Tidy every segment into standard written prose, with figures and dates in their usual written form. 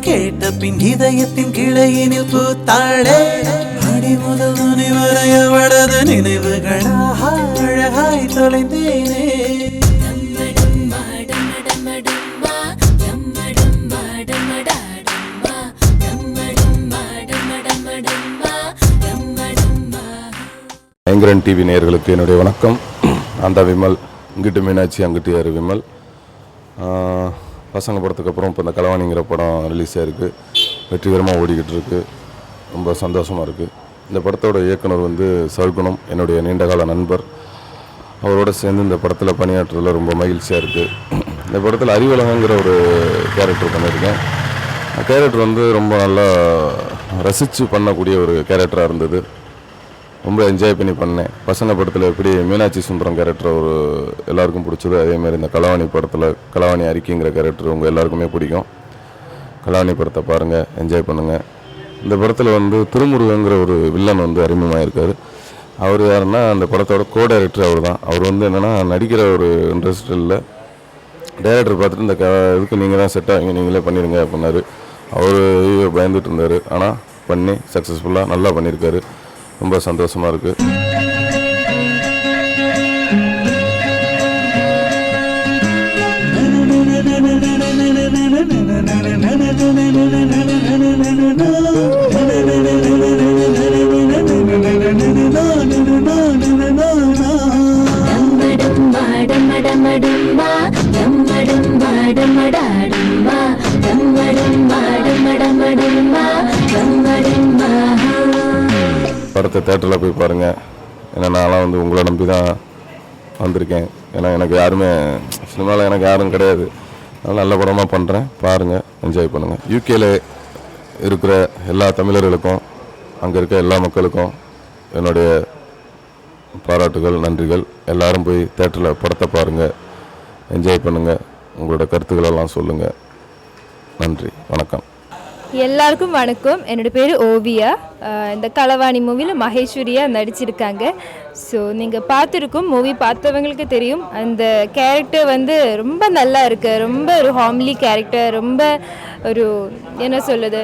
கேட்ட பின் இதயத்தின் கிளையினில் பூத்தாளே அடி முதல் நுனி வரை அவளது நினைவுகளாக அழகாய் தொலைந்தேனே. ஐங்கரன் டிவி நேயர்களுக்கு என்னுடைய வணக்கம். அந்த விமல், இங்கிட்டு மீனாட்சி அங்கிட்டு யார் விமல். பசங்க படத்துக்கு அப்புறம் இப்போ இந்த களவாணிங்கிற படம் ரிலீஸ் ஆகிருக்கு, வெற்றிகரமாக ஓடிக்கிட்டு இருக்குது. ரொம்ப சந்தோஷமாக இருக்குது. இந்த படத்தோட இயக்குனர் வந்து சர்க்குணம், என்னுடைய நீண்டகால நண்பர். அவரோட சேர்ந்து இந்த படத்தில் பணியாற்றுறதுல ரொம்ப மகிழ்ச்சியாக இருக்குது. இந்த படத்தில் அறிவழகங்கிற ஒரு கேரக்டர் பண்ணியிருக்கேன். கேரக்டர் வந்து ரொம்ப நல்லா ரசித்து பண்ணக்கூடிய ஒரு கேரக்டராக இருந்தது. ரொம்ப என்ஜாய் பண்ணி பண்ணேன். பசங்க படத்தில் எப்படி மீனாட்சி சுந்தரம் கேரக்டர் ஒரு எல்லாருக்கும் பிடிச்சது, அதேமாதிரி இந்த களவாணி படத்தில் களவாணி அறிக்கைங்கிற கேரக்டர் உங்கள் எல்லாருக்குமே பிடிக்கும். களவாணி படத்தை பாருங்கள், என்ஜாய் பண்ணுங்கள். இந்த படத்தில் வந்து திருமுருகங்கிற ஒரு வில்லன் வந்து அறிமுகமாயிருக்கார். அவர் யாருன்னா அந்த படத்தோட கோ டைரக்டர் அவர் தான். அவர் வந்து என்னென்னா நடிக்கிற ஒரு இன்ட்ரெஸ்ட் இல்லை. டைரக்டர் பார்த்துட்டு இந்த இதுக்கு நீங்கள் தான் செட் ஆகிங்க, நீங்களே பண்ணிடுங்க அப்படின்னாரு. அவர் பயந்துட்டு இருந்தார். ஆனால் பண்ணி சக்ஸஸ்ஃபுல்லாக நல்லா பண்ணியிருக்காரு. ரொம்ப சந்தோஷமாக இருக்குது. படத்தை தேட்டரில் போய் பாருங்கள். ஏன்னா நான்லாம் வந்து உங்களை நம்பி தான் வந்திருக்கேன். ஏன்னா எனக்கு யாருமே சினிமாவில் எனக்கு யாரும் கிடையாது. அதனால் நல்ல படமாக பண்ணுறேன், பாருங்கள், என்ஜாய் பண்ணுங்கள். யூகேல இருக்கிற எல்லா தமிழர்களுக்கும், அங்கே இருக்க எல்லா மக்களுக்கும் என்னுடைய பாராட்டுகள், நன்றிகள். எல்லோரும் போய் தேட்டரில் படத்தை பாருங்கள், என்ஜாய் பண்ணுங்கள், உங்களோட கருத்துக்களெல்லாம் சொல்லுங்கள். நன்றி, வணக்கம். எல்லாருக்கும் வணக்கம். என்னோடய பேர் ஓவியா. இந்த களவாணி மூவியில் மகேஸ்வரியாக நடிச்சிருக்காங்க. ஸோ நீங்கள் பார்த்துருக்கோம், மூவி பார்த்தவங்களுக்கு தெரியும். அந்த கேரக்டர் வந்து ரொம்ப நல்லா இருக்குது. ரொம்ப ஒரு ஹாம்லி கேரக்டர். ரொம்ப ஒரு என்ன சொல்லுது,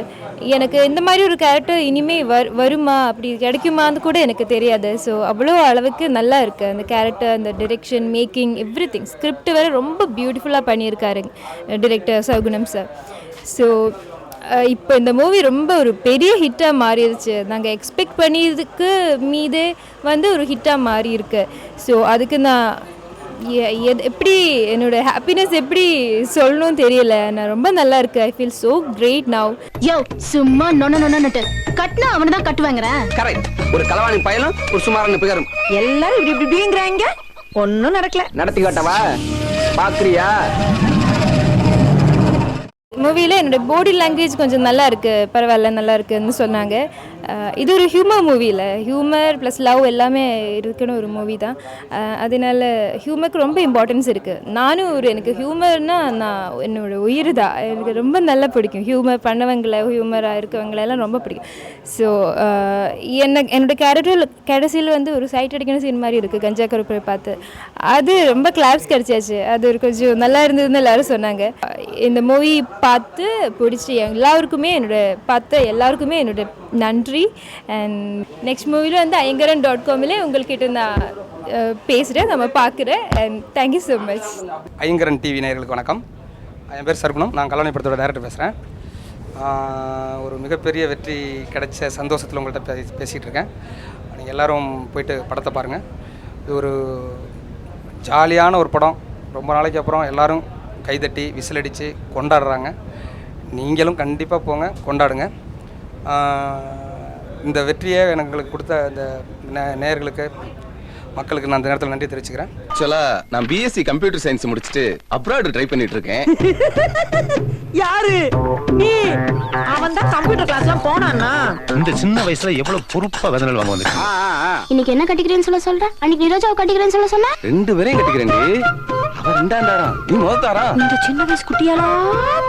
எனக்கு இந்த மாதிரி ஒரு கேரக்டர் இனிமேல் வருமா, அப்படி கிடைக்குமான்னு கூட எனக்கு தெரியாது. ஸோ அவ்வளோ அளவுக்கு நல்லா இருக்குது அந்த கேரக்டர். அந்த direction, making, every thing. Script வேறு ரொம்ப பியூட்டிஃபுல்லாக பண்ணியிருக்காரு டிரெக்டர் சர்க்குணம் சார். ஸோ இப்போ இந்த மூவி ரொம்ப ஒரு பெரிய ஹிட்டாக மாறிடுச்சு. நாங்கள் எக்ஸ்பெக்ட் பண்ணியதுக்கு மீதே வந்து ஒரு ஹிட்டாக மாறி இருக்கு. ஸோ அதுக்கு நான் எப்படி என்னோடய ஹாப்பினஸ் எப்படி சொல்லணும்னு தெரியல. நான் ரொம்ப நல்லா இருக்கு. I feel so great now. யோ சும்மா நொன்னு கட்டினா அவனை தான் கட்டுவாங்கிறேன். கரெக்ட். ஒரு களவாணி பயலும் ஒரு சுமாரான பிகரும் எல்லாரும் இப்படி இப்படிங்கிறாங்க. ஒன்றும் நடக்கல. நடத்தி காட்டவா பாக்குறியா? மூவியில் என்னோடய பாடி லாங்குவேஜ் கொஞ்சம் நல்லா இருக்குது, பரவாயில்ல, நல்லா இருக்குதுன்னு சொன்னாங்க. இது ஒரு ஹியூமர் மூவியில் ஹியூமர் ப்ளஸ் லவ் எல்லாமே இருக்குன்னு ஒரு மூவி தான். அதனால ஹியூமருக்கு ரொம்ப இம்பார்ட்டன்ஸ் இருக்குது. நானும் எனக்கு ஹியூமர்னால் நான் என்னோடய உயிர் தான். எனக்கு ரொம்ப நல்லா பிடிக்கும் ஹியூமர் பண்ணவங்களை, ஹியூமராக இருக்கவங்களெல்லாம் ரொம்ப பிடிக்கும். ஸோ என்னோடய கேரக்டர் கடைசியில் வந்து ஒரு சைட் அடிக்கணும் சீன் மாதிரி இருக்குது. கஞ்சா கருப்பை பார்த்து அது ரொம்ப கிளாப்ஸ் கிடச்சாச்சு. அது ஒரு கொஞ்சம் நல்லா இருந்ததுன்னு எல்லோரும் சொன்னாங்க. இந்த மூவி பார்த்து பிடிச்சி எல்லாருக்குமே எல்லாருக்குமே என்னோட நன்றி. அண்ட் நெக்ஸ்ட் மூவியில் வந்து ஐங்கரன்.com உங்கள்கிட்ட நான் பேசுகிறேன், நம்ம பார்க்குறேன். And thank you so much. Ayngaran TV நேயர்களுக்கு வணக்கம். என் பேர் சர்க்குணம். நான் களவாணி படத்தோட டைரக்டர் பேசுகிறேன். ஒரு மிகப்பெரிய வெற்றி கிடைச்ச சந்தோஷத்தில் உங்கள்கிட்ட பேசிகிட்டு இருக்கேன். நீங்கள் எல்லோரும் போயிட்டு படத்தை பாருங்கள். இது ஒரு ஜாலியான ஒரு படம். ரொம்ப நாளைக்கு அப்புறம் எல்லோரும் கைதட்டி விசில் அடித்து கொண்டாடுறாங்க. நீங்களும் கண்டிப்பாக போங்க, கொண்டாடுங்க. இந்த வெற்றியை எங்களுக்கு கொடுத்த இந்த நேயர்களுக்கு, மக்களுக்கு நான் இந்த நேரத்தில் நன்றி தெரிவிச்சுக்கிறேன். ஆக்சுவலாக நான் பிஎஸ்சி கம்ப்யூட்டர் சயின்ஸ் முடிச்சுட்டு அப்ராட் ட்ரை பண்ணிட்டு இருக்கேன். யாரு நீ? அவன் தான் கம்ப்யூட்டர் கிளாஸ்லாம் போனான்னா. இந்த சின்ன வயசுல எவ்வளவு பொறுப்பா வேதனை வாங்க வந்து. இன்னைக்கு என்ன கட்டிக்கிறேன்னு சொல்றேன். அன்னைக்கு நிரோஜாவை கட்டிக்கிறேன்னு சொன்ன. ரெண்டு பேரையும் கட்டிக்கிறேன். அவன் ரெண்டாண்டாராம், நீ முதத்தாரா? இந்த சின்ன வயசு குட்டியாலா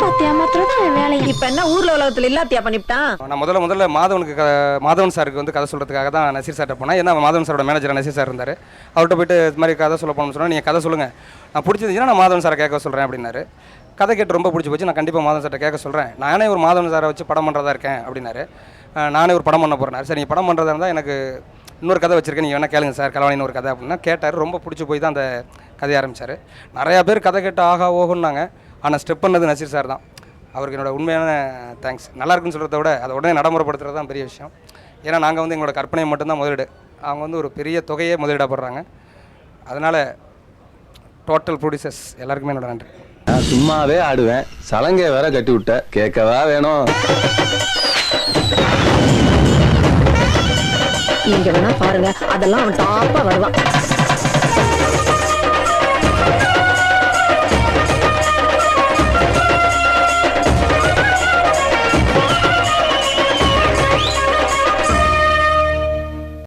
பார்த்து ஏமாத்துறதான் வேலை. இப்ப என்ன ஊர்ல உலகத்துல இல்லாத்தியா பண்ணிவிட்டான். நான் முதல்ல மாதவன் சாருக்கு வந்து கதை சொல்றதுக்காக தான் நசீர் சார்ட்ட போனேன். ஏன்னா மாதவன் சாரோட மேனேஜர் நசீர் சார் இருந்தார். அவர்கிட்ட போயிட்டு இது மாதிரி கதை சொல்ல போகணும்னு சொன்னால், நீங்கள் கதை சொல்லுங்கள், நான் பிடிச்சிருந்துச்சுன்னா நான் மாதவன் சாரை கேட்க சொல்கிறேன் அப்படின்னாரு. கதை கேட்டு ரொம்ப பிடிச்சி போச்சு. நான் கண்டிப்பாக மாதவன் சார்ட்ட கேட்க சொல்கிறேன். நானே ஒரு மாதவன் சாரை வச்சு படம் பண்ணுறதா இருக்கேன் அப்படின்னாரு. நானே ஒரு படம் பண்ண போகிறேன். சரி, நீங்கள் படம் பண்ணுறதா இருந்தால் எனக்கு இன்னொரு கதை வச்சுருக்கேன், நீங்கள் வேணால் கேளுங்க சார், கலவாணின்னு ஒரு கதை அப்படின்னா கேட்டார். ரொம்ப பிடிச்சி போய் தான் அந்த கதையை ஆரம்பித்தார். நிறையா பேர் கதை கேட்டு ஆகா ஓகுன்னாங்க. ஆனால் ஸ்டெப் பண்ணது நசீர் சார் தான். அவருக்கு என்னோடய உண்மையான தேங்க்ஸ். நல்லா இருக்குன்னு சொல்கிறத விட அதை உடனே நடைமுறைப்படுத்துறது தான் பெரிய விஷயம். ஏன்னா நாங்கள் வந்து எங்களோட கற்பனையை மட்டும்தான் முதலீடு, அவங்க வந்து ஒரு பெரிய தொகையே முதலீடாக போடுறாங்க. அதனால் டோட்டல் ப்ரொடியூசர்ஸ் எல்லாருக்குமே என்னோட நன்றி. நான் சும்மாவே ஆடுவேன், சலங்கை வேற கட்டி விட்ட, கேட்கவா வேணும். நீங்க வேணா பாருங்க, அதெல்லாம் அவன் டாப்பா வருவான்.